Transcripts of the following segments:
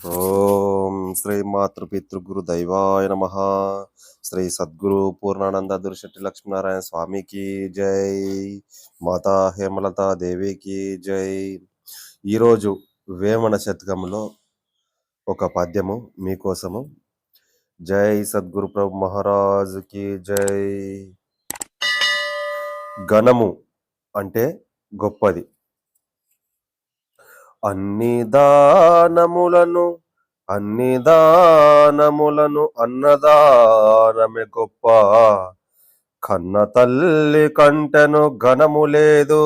ఓం శ్రీ మాతృపితృగురు దైవాయ నమ. శ్రీ సద్గురు పూర్ణానంద దురిశెట్టి లక్ష్మీనారాయణ స్వామికి జై. మాతా హేమలత దేవికి జై. ఈరోజు వేమన శతకంలో ఒక పద్యము మీకోసము. జై సద్గురు ప్రభు మహారాజుకి జై. ఘనము అంటే గొప్పది. అన్ని దానములను అన్నదానమే గొప్ప, కన్న తల్లి కంటెను ఘనము లేదు.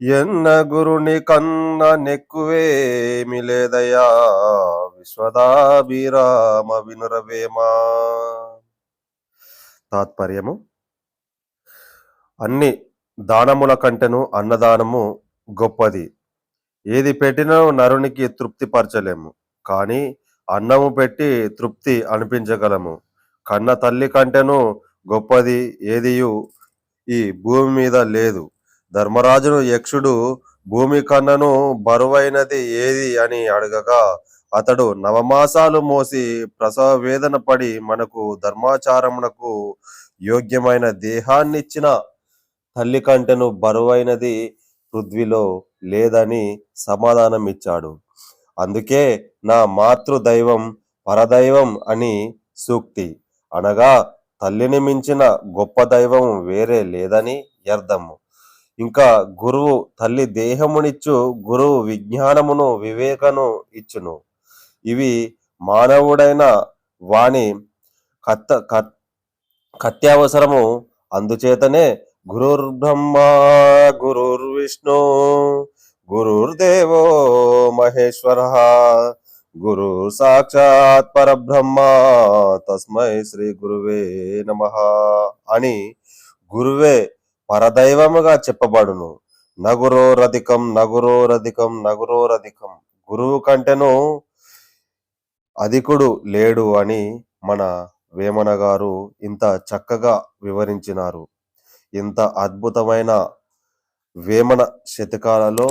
ఎన్న గురుని కన్న నెక్కువేమి లేదయా, విశ్వదాభిరామ వినురవేమా. తాత్పర్యము: అన్ని దానముల కంటెను అన్నదానము గొప్పది. ఏది పెట్టినా నరునికి తృప్తి పరచలేము, కానీ అన్నము పెట్టి తృప్తి అనిపించగలము. కన్న తల్లి కంటెను గొప్పది ఏదియు ఈ భూమి మీద లేదు. ధర్మరాజును యక్షుడు భూమి కన్నను బరువైనది ఏది అని అడగగా, అతడు నవమాసాలు మోసి ప్రసవ వేదన పడి మనకు ధర్మాచారమునకు యోగ్యమైన దేహాన్నిచ్చిన తల్లి కంటెను బరువైనది పృథ్వీలో లేదని సమాధానం ఇచ్చాడు. అందుకే నా మాతృదైవం పరదైవం అని సూక్తి. అనగా తల్లిని మించిన గొప్ప దైవం వేరే లేదని అర్థము. ఇంకా గురువు తల్లి దేహమునిచ్చు, గురువు విజ్ఞానమును వివేకను ఇచ్చును. ఇవి మానవుడైన వాని కత్యావసరము. అందుచేతనే గురుర్బ్రహ్మ గురుర్విష్ణు గురుర్దేవో మహేశ్వర, గురు సాక్షాత్ పరబ్రహ్మ తస్మై శ్రీ గురువే నమః అని గురువే పరదైవముగా చెప్పబడును. నగురోరధికం గురువు కంటెను అధికుడు లేడు అని మన వేమన గారు ఇంత చక్కగా వివరించినారు. ఇంత అద్భుతమైన వేమన శతకాలలో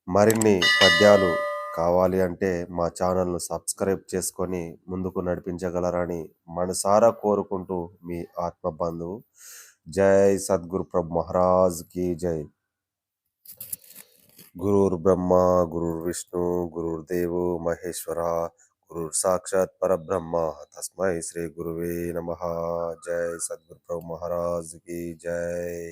మరిన్ని పద్యాలు కావాలి అంటే మా ఛానల్ను సబ్స్క్రైబ్ చేసుకొని ముందుకు నడిపించగలరని మనసారా కోరుకుంటూ మీ ఆత్మబంధువు. జై సద్గురు ప్రభు మహారాజ్ కి జై. గురుర్ బ్రహ్మ గురుర్ విష్ణు గురుర్దేవో మహేశ్వర, గురు సాక్షాత్ పరబ్రహ్మ తస్మై శ్రీ గురువే నమః. జై సద్గురు ప్రభు మహారాజ్ కి జై.